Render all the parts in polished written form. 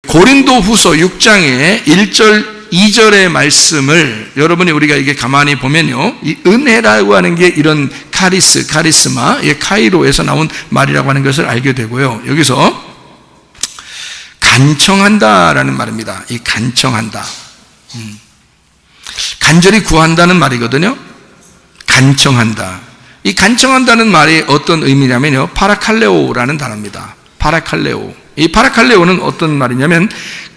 고린도후서 6장의 1절 2절의 말씀을 여러분이 우리가 이게 가만히 보면요, 이 은혜라고 하는 게 이런 카리스마, 카이로에서 나온 말이라고 하는 것을 알게 되고요. 여기서 간청한다라는 말입니다. 이 간청한다, 간절히 구한다는 말이거든요. 간청한다. 이 간청한다는 말이 어떤 의미냐면요, 파라칼레오라는 단어입니다. 파라칼레오. 이 파라칼레오는 어떤 말이냐면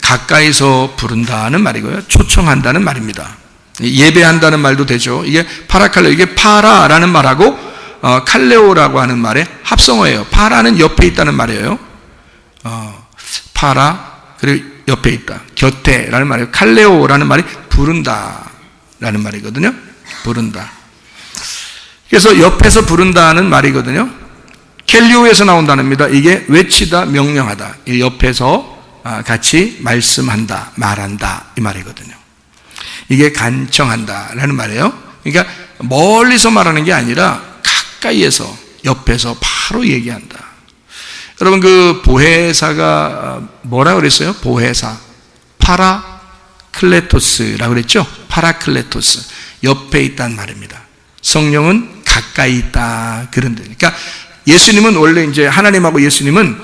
가까이서 부른다는 말이고요, 초청한다는 말입니다. 예배한다는 말도 되죠. 이게 파라칼레오, 이게 파라라는 말하고 칼레오라고 하는 말의 합성어예요. 파라는 옆에 있다는 말이에요. 파라, 그리고 옆에 있다, 곁에라는 말이에요. 칼레오라는 말이 부른다라는 말이거든요. 부른다. 그래서 옆에서 부른다는 말이거든요. 켈리오에서 나온 단어입니다. 이게 외치다, 명령하다. 옆에서 같이 말씀한다, 말한다, 이 말이거든요. 이게 간청한다라는 말이에요. 그러니까 멀리서 말하는 게 아니라 가까이에서, 옆에서 바로 얘기한다. 여러분, 그 보혜사가 뭐라 그랬어요? 보혜사, 파라클레토스라고 그랬죠? 파라클레토스, 옆에 있다는 말입니다. 성령은 가까이 있다, 그런 데. 그러니까 예수님은 원래 이제 하나님하고 예수님은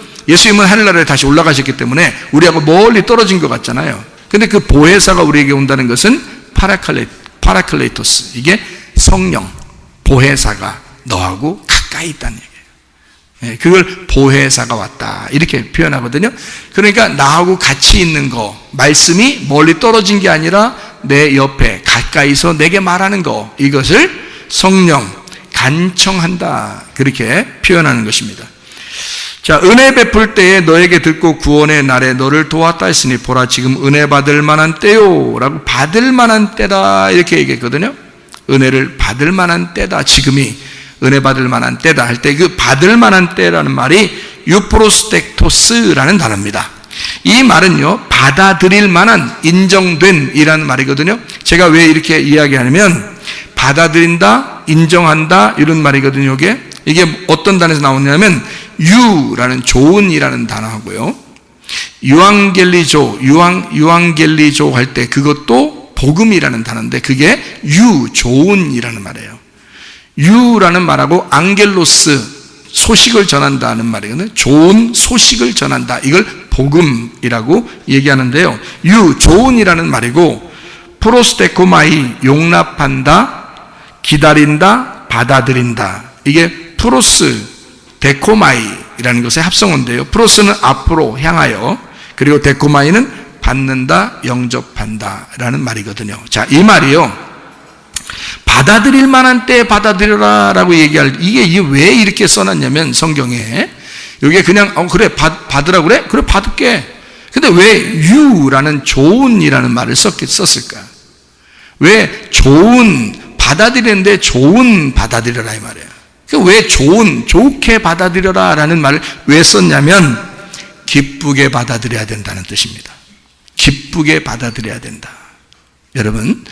하늘나라에 다시 올라가셨기 때문에 우리하고 멀리 떨어진 것 같잖아요. 근데 그 보혜사가 우리에게 온다는 것은 파라클레토스, 이게 성령, 보혜사가 너하고 가까이 있다는 얘기예요. 그걸 보혜사가 왔다, 이렇게 표현하거든요. 그러니까 나하고 같이 있는 거, 말씀이 멀리 떨어진 게 아니라 내 옆에 가까이서 내게 말하는 거, 이것을 성령, 간청한다, 그렇게 표현하는 것입니다. 자, 은혜 베풀 때에 너에게 듣고 구원의 날에 너를 도왔다 했으니 보라 지금 은혜 받을 만한 때요 라고, 받을 만한 때다, 이렇게 얘기했거든요. 은혜를 받을 만한 때다, 지금이 은혜 받을 만한 때다 할 때 그 받을 만한 때라는 말이 유프로스텍토스라는 단어입니다. 이 말은요, 받아들일 만한, 인정된 이라는 말이거든요. 제가 왜 이렇게 이야기하냐면 받아들인다, 인정한다, 이런 말이거든요. 이게 어떤 단어에서 나오냐면 유라는 좋은이라는 단어하고요, 유앙겔리조 할 때 그것도 복음이라는 단어인데 그게 좋은이라는 말이에요. 유라는 말하고 앙겔로스, 소식을 전한다는 말이거든요. 좋은 소식을 전한다, 이걸 복음이라고 얘기하는데요. 좋은이라는 말이고, 프로스테코마이, 용납한다, 기다린다, 받아들인다, 이게 프로스 데코마이라는 것의 합성어인데요. 프로스는 앞으로 향하여, 그리고 데코마이는 받는다, 영접한다 라는 말이거든요. 자, 이 말이요, 받아들일 만한 때에 받아들여라 라고 이게 왜 이렇게 써놨냐면, 성경에 여기에 그냥 그래 받으라 그래? 그래 받을게. 근데 왜 유라는 좋은이라는 말을 썼을까? 왜 받아들이는데 좋은 받아들여라 이 말이에요. 왜 좋게 받아들여라 라는 말을 왜 썼냐면 기쁘게 받아들여야 된다는 뜻입니다. 기쁘게 받아들여야 된다. 여러분,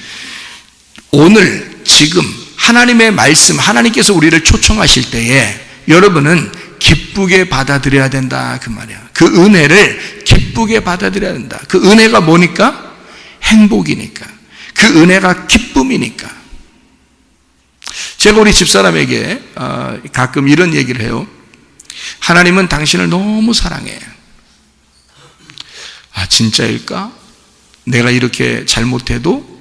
오늘 지금 하나님의 말씀, 하나님께서 우리를 초청하실 때에 여러분은 기쁘게 받아들여야 된다, 그 말이야. 그 은혜를 기쁘게 받아들여야 된다. 그 은혜가 뭐니까? 행복이니까. 그 은혜가 기쁨이니까. 제가 우리 집사람에게 가끔 이런 얘기를 해요. 하나님은 당신을 너무 사랑해. 아, 진짜일까? 내가 이렇게 잘못해도,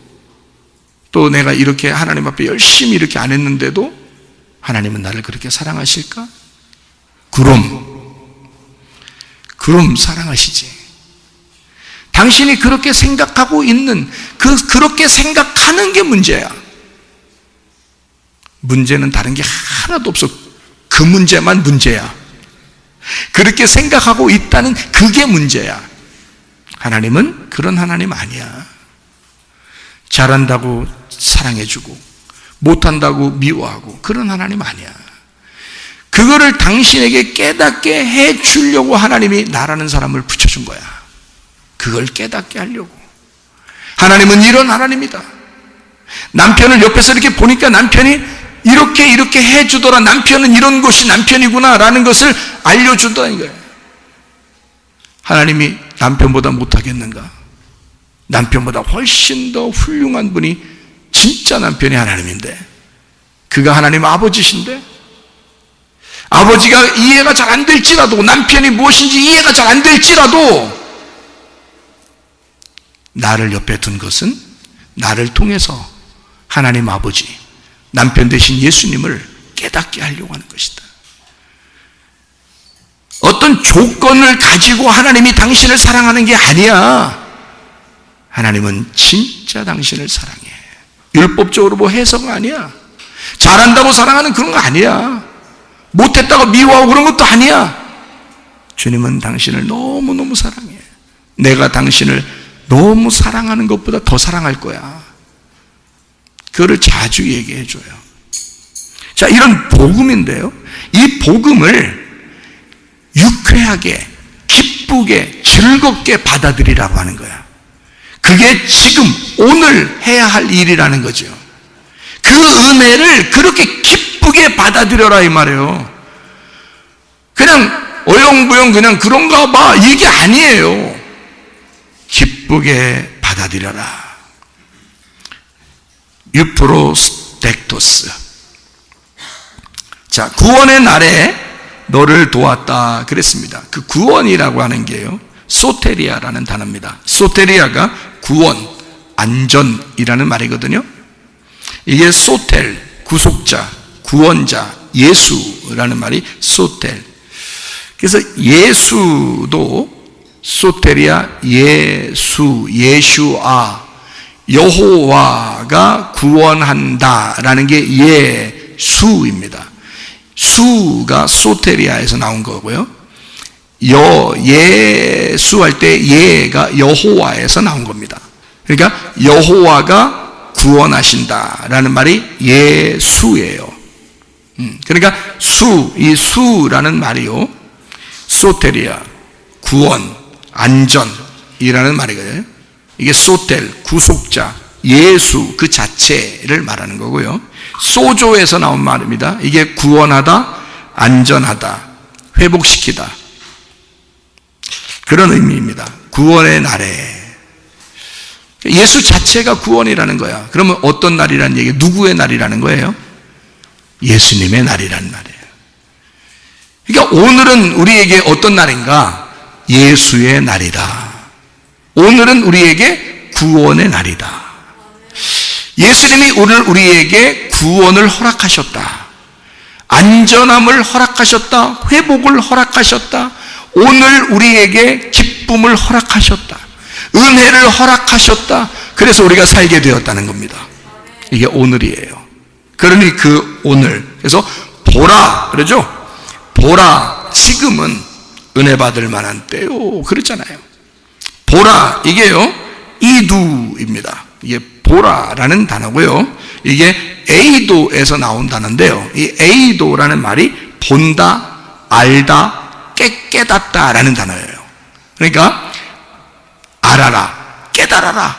또 내가 이렇게 하나님 앞에 열심히 이렇게 안 했는데도 하나님은 나를 그렇게 사랑하실까? 그럼 사랑하시지. 당신이 그렇게 생각하고 있는, 그렇게 생각하는 게 문제야. 문제는 다른 게 하나도 없어. 그 문제만 문제야. 그렇게 생각하고 있다는 그게 문제야. 하나님은 그런 하나님 아니야. 잘한다고 사랑해주고 못한다고 미워하고 그런 하나님 아니야. 그거를 당신에게 깨닫게 해주려고 하나님이 나라는 사람을 붙여준 거야. 그걸 깨닫게 하려고. 하나님은 이런 하나님이다. 남편을 옆에서 이렇게 보니까 남편이 이렇게 해주더라. 남편은 이런 것이 남편이구나 라는 것을 알려준다는 거예요. 하나님이 남편보다 못하겠는가? 남편보다 훨씬 더 훌륭한 분이 진짜 남편이 하나님인데, 그가 하나님 아버지신데, 아버지가 이해가 잘 안 될지라도, 남편이 무엇인지 이해가 잘 안 될지라도 나를 옆에 둔 것은 나를 통해서 하나님 아버지, 남편 대신 예수님을 깨닫게 하려고 하는 것이다. 어떤 조건을 가지고 하나님이 당신을 사랑하는 게 아니야. 하나님은 진짜 당신을 사랑해. 율법적으로 뭐 해서가 아니야. 잘한다고 사랑하는 그런 거 아니야. 못했다고 미워하고 그런 것도 아니야. 주님은 당신을 너무너무 사랑해. 내가 당신을 너무 사랑하는 것보다 더 사랑할 거야. 그거를 자주 얘기해 줘요. 자, 이런 복음인데요, 이 복음을 유쾌하게, 기쁘게, 즐겁게 받아들이라고 하는 거야. 그게 지금 오늘 해야 할 일이라는 거죠. 그 은혜를 그렇게 기쁘게 받아들여라 이 말이에요. 그냥 어영부영 그냥 그런가 봐, 이게 아니에요. 기쁘게 받아들여라. 유프로스텍토스. 자, 구원의 날에 너를 도왔다 그랬습니다. 그 구원이라고 하는 게요, 소테리아라는 단어입니다. 소테리아가 구원, 안전이라는 말이거든요. 이게 소텔, 구속자, 구원자, 예수라는 말이 소텔. 그래서 예수도 소테리아, 예수, 예슈아, 여호와가 구원한다라는 게 예수입니다. 수가 소테리아에서 나온 거고요. 예수 할 때 예가 여호와에서 나온 겁니다. 그러니까 여호와가 구원하신다라는 말이 예수예요. 그러니까 이 수라는 말이요, 소테리아, 구원, 안전이라는 말이거든요. 이게 소텔, 구속자, 예수 그 자체를 말하는 거고요. 소조에서 나온 말입니다. 이게 구원하다, 안전하다, 회복시키다, 그런 의미입니다. 구원의 날에. 예수 자체가 구원이라는 거야. 그러면 어떤 날이라는 얘기예요? 누구의 날이라는 거예요? 예수님의 날이라는 말이에요. 그러니까 오늘은 우리에게 어떤 날인가? 예수의 날이다. 오늘은 우리에게 구원의 날이다. 예수님이 오늘 우리에게 구원을 허락하셨다. 안전함을 허락하셨다. 회복을 허락하셨다. 오늘 우리에게 기쁨을 허락하셨다. 은혜를 허락하셨다. 그래서 우리가 살게 되었다는 겁니다. 이게 오늘이에요. 그러니 그 오늘. 그래서 보라 그러죠? 보라, 지금은 은혜 받을 만한 때요. 그랬잖아요. 보라, 이게요, 이두입니다. 이게 보라라는 단어고요. 이게 에이도에서 나온 단어인데요. 이 에이도라는 말이 본다, 알다, 깨닫다라는 단어예요. 그러니까 알아라, 깨달아라,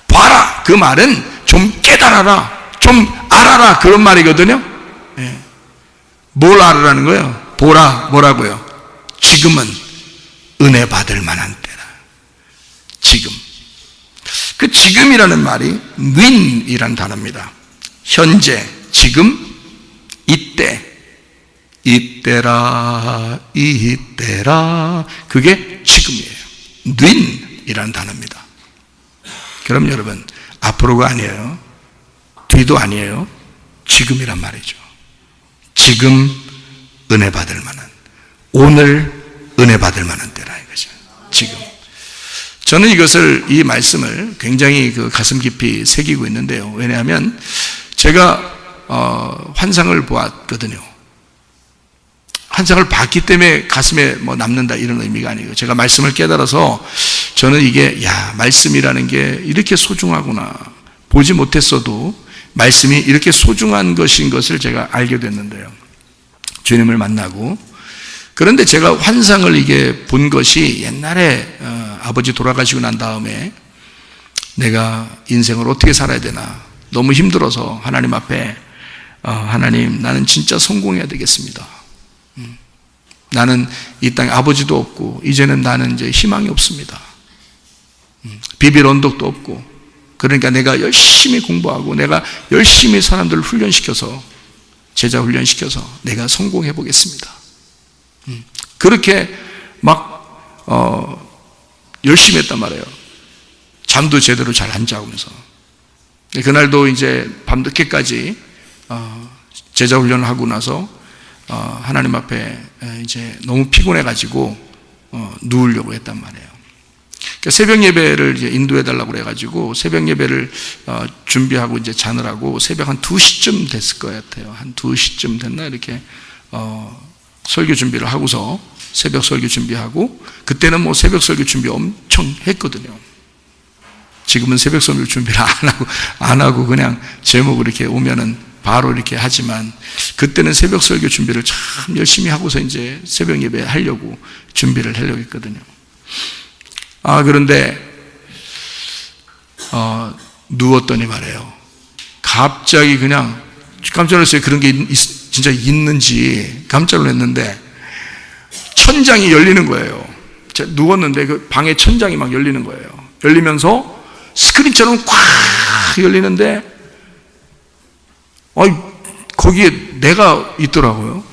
봐라, 그 말은 좀 깨달아라, 좀 알아라, 그런 말이거든요. 예. 뭘 알아라는 거예요? 보라, 뭐라고요? 지금은 은혜 받을 만한 때라. 지금. 그 지금이라는 말이 윈이라는 단어입니다. 현재, 지금, 이때, 이때라, 이때라, 그게 지금이에요. 윈이라는 단어입니다. 그럼 여러분, 앞으로가 아니에요. 뒤도 아니에요. 지금이란 말이죠. 지금 은혜 받을 만한, 오늘 은혜 받을 만한 때라 이거죠. 지금. 저는 이 말씀을 굉장히 그 가슴 깊이 새기고 있는데요. 왜냐하면 제가 환상을 보았거든요. 환상을 봤기 때문에 가슴에 뭐 남는다 이런 의미가 아니고, 제가 말씀을 깨달아서 저는 이게 말씀이라는 게 이렇게 소중하구나, 보지 못했어도 말씀이 이렇게 소중한 것인 것을 제가 알게 됐는데요. 주님을 만나고. 그런데 제가 환상을 이게 본 것이 옛날에 아버지 돌아가시고 난 다음에 내가 인생을 어떻게 살아야 되나 너무 힘들어서 하나님 앞에 하나님, 나는 진짜 성공해야 되겠습니다. 나는 이 땅에 아버지도 없고 이제는 나는 이제 희망이 없습니다. 비빌 언덕도 없고, 그러니까 내가 열심히 공부하고 내가 열심히 사람들을 훈련시켜서, 제자 훈련시켜서 내가 성공해 보겠습니다. 그렇게 막 열심히 했단 말이에요. 잠도 제대로 잘 안 자면서. 그날도 이제 밤늦게까지 제자 훈련을 하고 나서 하나님 앞에 이제 너무 피곤해 가지고 누우려고 했단 말이에요. 그러니까 새벽 예배를 이제 인도해 달라고 그래 가지고 새벽 예배를 준비하고 이제 자느라고 새벽 한 2시쯤 됐을 것 같아요. 한 2시쯤 됐나 이렇게 설교 준비를 하고서 새벽 설교 준비하고, 그때는 뭐 새벽 설교 준비 엄청 했거든요. 지금은 새벽 설교 준비를 안 하고 그냥 제목을 이렇게 오면은 바로 이렇게 하지만, 그때는 새벽 설교 준비를 참 열심히 하고서 이제 새벽 예배 하려고 준비를 하려고 했거든요. 그런데 누웠더니 말이에요, 갑자기 그냥 깜짝 놀랐어요. 그런 게 진짜 있는지 깜짝 놀랐는데 천장이 열리는 거예요. 제가 누웠는데 그 방의 천장이 막 열리는 거예요. 열리면서 스크린처럼 꽉 열리는데 거기에 내가 있더라고요.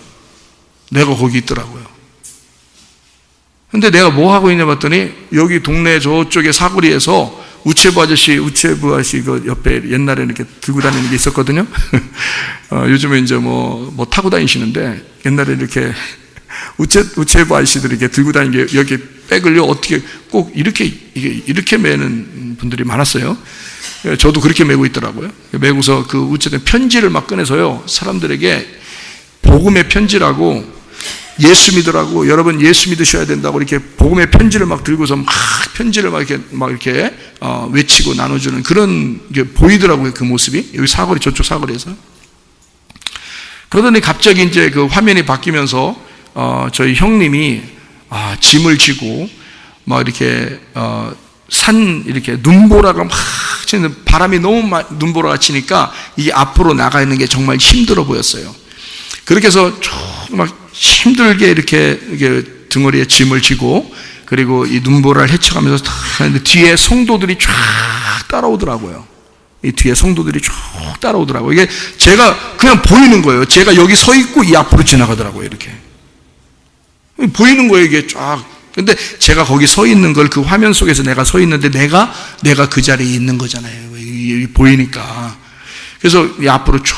내가 거기 있더라고요. 근데 내가 뭐 하고 있냐 봤더니 여기 동네 저쪽에 사거리에서 우체부 아저씨 그 옆에 옛날에 이렇게 들고 다니는 게 있었거든요. 요즘에 이제 뭐 타고 다니시는데, 옛날에 이렇게 우체부 아저씨들이 이렇게 들고 다니는 게, 여기 백을요 어떻게 꼭 이렇게 매는 분들이 많았어요. 저도 그렇게 메고 있더라고요. 메고서 그 우체된 편지를 막 꺼내서요, 사람들에게 복음의 편지라고, 예수 믿으라고, 여러분 예수 믿으셔야 된다고 이렇게 복음의 편지를 막 들고서 막 편지를 막 이렇게 외치고 나눠주는 그런 게 보이더라고요. 그 모습이 여기 사거리, 저쪽 사거리에서. 그러더니 갑자기 이제 그 화면이 바뀌면서 저희 형님이 짐을 지고 막 이렇게 산 이렇게 눈보라가 막 치는, 바람이 너무 눈보라가 치니까 이게 앞으로 나가는 게 정말 힘들어 보였어요. 그렇게 해서 막 힘들게 이렇게 등허리에 짐을 지고, 그리고 이 눈보라를 헤쳐가면서 뒤에 성도들이 쫙 따라오더라고요. 이 뒤에 성도들이 쭉 따라오더라고요. 이게 제가 그냥 보이는 거예요. 제가 여기 서 있고 이 앞으로 지나가더라고요. 이렇게 보이는 거예요, 이게 쫙. 근데 제가 거기 서 있는 걸, 그 화면 속에서 내가 서 있는데 내가 그 자리에 있는 거잖아요. 보이니까. 그래서 이 앞으로 쭉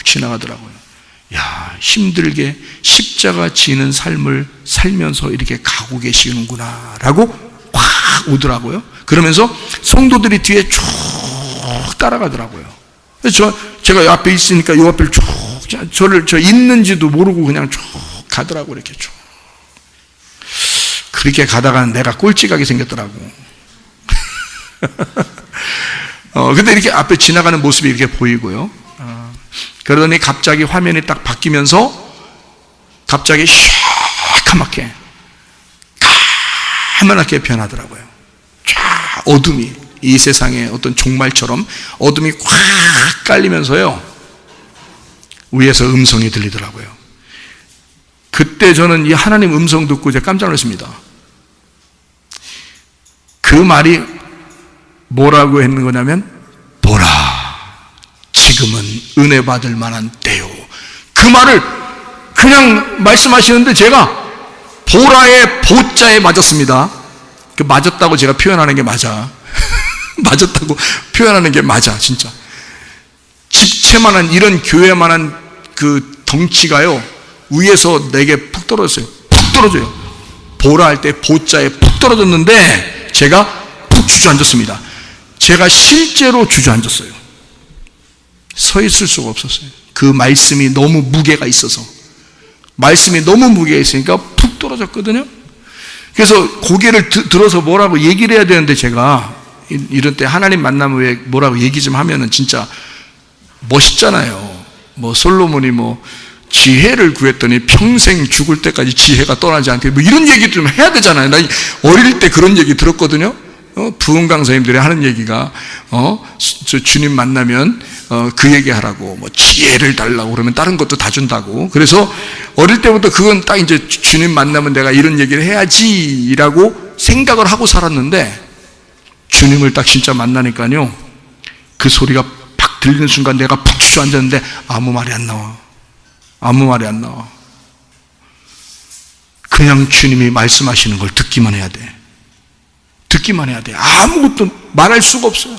지나가더라고요. 야, 힘들게 십자가 지는 삶을 살면서 이렇게 가고 계시는구나 라고 확 오더라고요. 그러면서 성도들이 뒤에 쭉 따라가더라고요. 그래서 제가 앞에 있으니까 요 앞을 쭉, 저 있는지도 모르고 그냥 쭉 가더라고요. 이렇게 쭉. 그렇게 가다가 내가 꼴찌가게 생겼더라고. 근데 이렇게 앞에 지나가는 모습이 이렇게 보이고요. 그러더니 갑자기 화면이 딱 바뀌면서 갑자기 시커멓게 까만하게 변하더라고요. 쫙 어둠이, 이 세상의 어떤 종말처럼 어둠이 꽉 깔리면서요, 위에서 음성이 들리더라고요. 그때 저는 이 하나님 음성 듣고 이제 깜짝 놀랐습니다. 그 말이 뭐라고 했는 거냐면, 보라, 지금은 은혜 받을 만한 때요. 그 말을 그냥 말씀하시는데 제가 보라의 보자에 맞았습니다. 그 맞았다고 제가 표현하는 게 맞아. 맞았다고 표현하는 게 맞아, 진짜. 집채만한, 이런 교회만한 그 덩치가요, 위에서 내게 푹 떨어졌어요. 푹 떨어져요. 보라 할 때 보자에 푹 떨어졌는데 제가 푹 주저앉았습니다. 제가 실제로 주저앉았어요. 서 있을 수가 없었어요. 그 말씀이 너무 무게가 있어서. 말씀이 너무 무게가 있으니까 푹 떨어졌거든요. 그래서 고개를 들어서 뭐라고 얘기를 해야 되는데, 제가 이런 때 하나님 만나면 왜 뭐라고 얘기 좀 하면은 진짜 멋있잖아요. 뭐 솔로몬이 뭐 지혜를 구했더니 평생 죽을 때까지 지혜가 떠나지 않게, 뭐 이런 얘기 좀 해야 되잖아요. 나 어릴 때 그런 얘기 들었거든요. 부흥 강사님들이 하는 얘기가 저 주님 만나면 그 얘기하라고, 뭐 지혜를 달라고 그러면 다른 것도 다 준다고. 그래서 어릴 때부터 그건 딱 이제 주님 만나면 내가 이런 얘기를 해야지라고 생각을 하고 살았는데, 주님을 딱 진짜 만나니까요, 그 소리가 팍 들리는 순간 내가 푹 주저앉았는데 아무 말이 안 나와. 아무 말이 안 나와. 그냥 주님이 말씀하시는 걸 듣기만 해야 돼. 듣기만 해야 돼. 아무것도 말할 수가 없어요.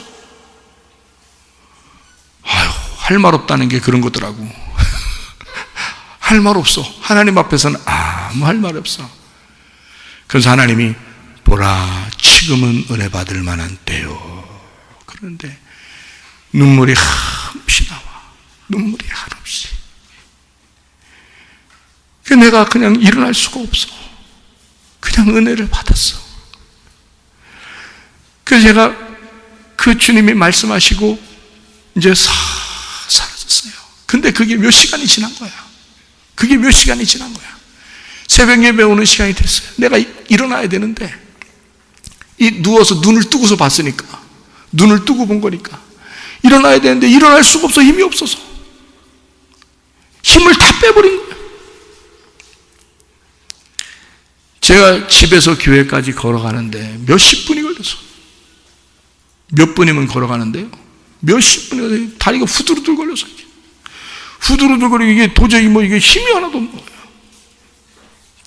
아유, 할 말 없다는 게 그런 거더라고. 할 말 없어. 하나님 앞에서는 아무 할 말 없어. 그래서 하나님이 보라, 지금은 은혜 받을 만한 때요. 그런데 눈물이 한없이 나와. 눈물이 한없이. 내가 그냥 일어날 수가 없어. 그냥 은혜를 받았어. 그래서 제가 그 주님이 말씀하시고 이제 사라졌어요. 근데 그게 몇 시간이 지난 거야. 그게 몇 시간이 지난 거야. 새벽 예배 오는 시간이 됐어요. 내가 일어나야 되는데, 누워서 눈을 뜨고서 봤으니까, 눈을 뜨고 본 거니까 일어나야 되는데 일어날 수가 없어. 힘이 없어서. 힘을 다 빼버린 거예요. 제가 집에서 교회까지 걸어가는데 몇십 분이 걸려서, 몇 분이면 걸어가는데요, 몇십 분이 걸려서 다리가 후두루들 걸려서, 후두루들 거리고 이게 도저히 이게 힘이 하나도 없는 거예요.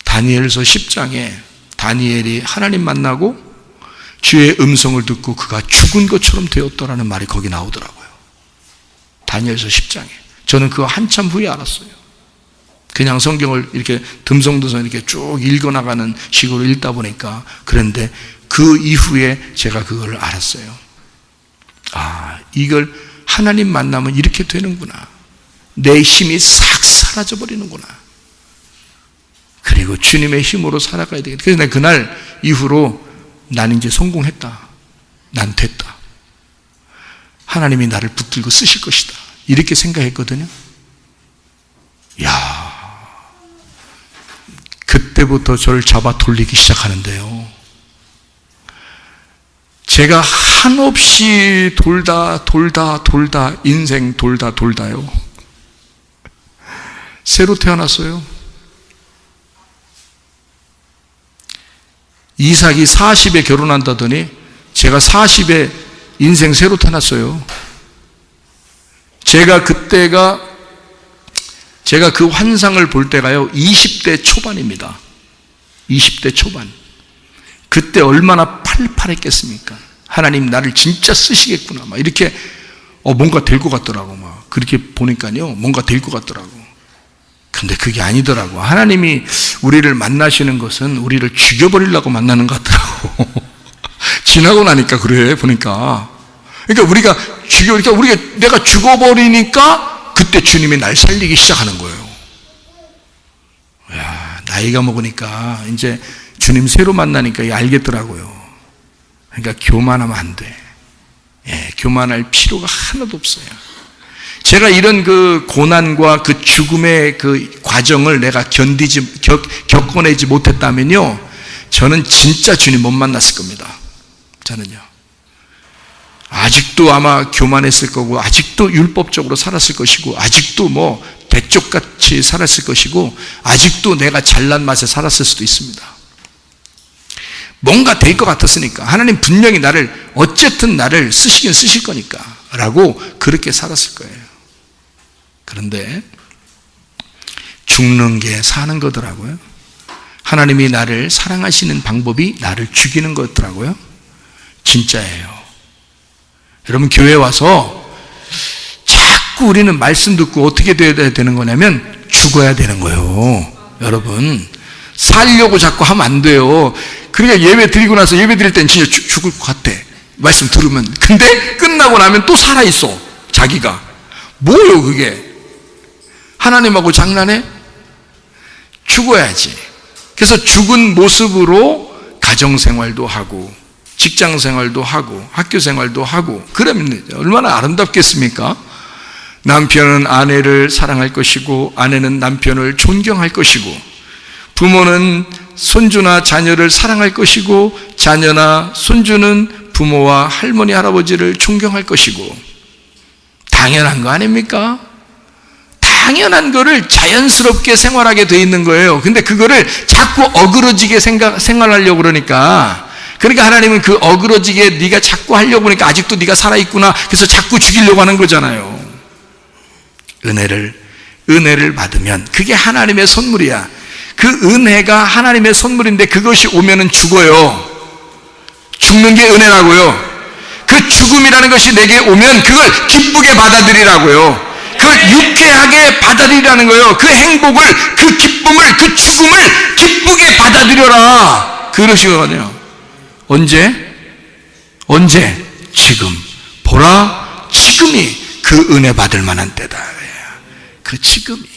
다니엘서 10장에 다니엘이 하나님 만나고 주의 음성을 듣고 그가 죽은 것처럼 되었더라는 말이 거기 나오더라고요. 다니엘서 10장에. 저는 그거 한참 후에 알았어요. 그냥 성경을 이렇게 듬성듬성 이렇게 쭉 읽어나가는 식으로 읽다 보니까. 그런데 그 이후에 제가 그걸 알았어요. 아, 이걸 하나님 만나면 이렇게 되는구나. 내 힘이 싹 사라져 버리는구나. 그리고 주님의 힘으로 살아가야 되겠다. 그래서 내가 그날 이후로 난 이제 성공했다. 난 됐다. 하나님이 나를 붙들고 쓰실 것이다. 이렇게 생각했거든요. 야, 그때부터 저를 잡아 돌리기 시작하는데요, 제가 한없이 돌다 인생 돌다요, 새로 태어났어요. 이삭이 40에 결혼한다더니 제가 40에 인생 새로 태어났어요. 제가 그 환상을 볼 때가요 20대 초반입니다. 20대 초반. 그때 얼마나 팔팔했겠습니까? 하나님 나를 진짜 쓰시겠구나, 막 이렇게 뭔가 될 것 같더라고. 막 그렇게 보니까요 뭔가 될 것 같더라고. 근데 그게 아니더라고. 하나님이 우리를 만나시는 것은 우리를 죽여버리려고 만나는 것 같더라고. 지나고 나니까 그래 보니까. 그러니까 내가 죽어버리니까 그때 주님이 날 살리기 시작하는 거예요. 야, 나이가 먹으니까 이제 주님 새로 만나니까 알겠더라고요. 그러니까 교만하면 안 돼. 예, 교만할 필요가 하나도 없어요. 제가 이런 그 고난과 그 죽음의 그 과정을 내가 겪어내지 못했다면요, 저는 진짜 주님 못 만났을 겁니다. 저는요. 아직도 아마 교만했을 거고, 아직도 율법적으로 살았을 것이고, 아직도 뭐 대쪽같이 살았을 것이고, 아직도 내가 잘난 맛에 살았을 수도 있습니다. 뭔가 될 것 같았으니까, 하나님 분명히 어쨌든 나를 쓰시긴 쓰실 거니까 라고 그렇게 살았을 거예요. 그런데 죽는 게 사는 거더라고요. 하나님이 나를 사랑하시는 방법이 나를 죽이는 거더라고요. 진짜예요. 여러분, 교회 와서 자꾸 우리는 말씀 듣고 어떻게 돼야 되는 거냐면 죽어야 되는 거예요. 여러분, 살려고 자꾸 하면 안 돼요. 그러니까 예배 드리고 나서 예배 드릴 땐 진짜 죽을 것 같아, 말씀 들으면. 근데 끝나고 나면 또 살아있어, 자기가. 뭐요 그게? 하나님하고 장난해? 죽어야지. 그래서 죽은 모습으로 가정생활도 하고 직장생활도 하고 학교생활도 하고 그러면 얼마나 아름답겠습니까? 남편은 아내를 사랑할 것이고 아내는 남편을 존경할 것이고, 부모는 손주나 자녀를 사랑할 것이고 자녀나 손주는 부모와 할머니, 할아버지를 존경할 것이고 당연한 거 아닙니까? 당연한 거를 자연스럽게 생활하게 돼 있는 거예요. 근데 그거를 자꾸 어그러지게 생활하려고 그러니까 하나님은 그 어그러지게 네가 자꾸 하려고 하니까 아직도 네가 살아있구나. 그래서 자꾸 죽이려고 하는 거잖아요. 은혜를 받으면 그게 하나님의 선물이야. 그 은혜가 하나님의 선물인데 그것이 오면은 죽어요. 죽는 게 은혜라고요. 그 죽음이라는 것이 내게 오면 그걸 기쁘게 받아들이라고요. 그걸 유쾌하게 받아들이라는 거예요. 그 행복을, 그 기쁨을, 그 죽음을 기쁘게 받아들여라. 그러시거든요. 언제? 지금. 보라, 지금이 그 은혜 받을 만한 때다. 그 지금이.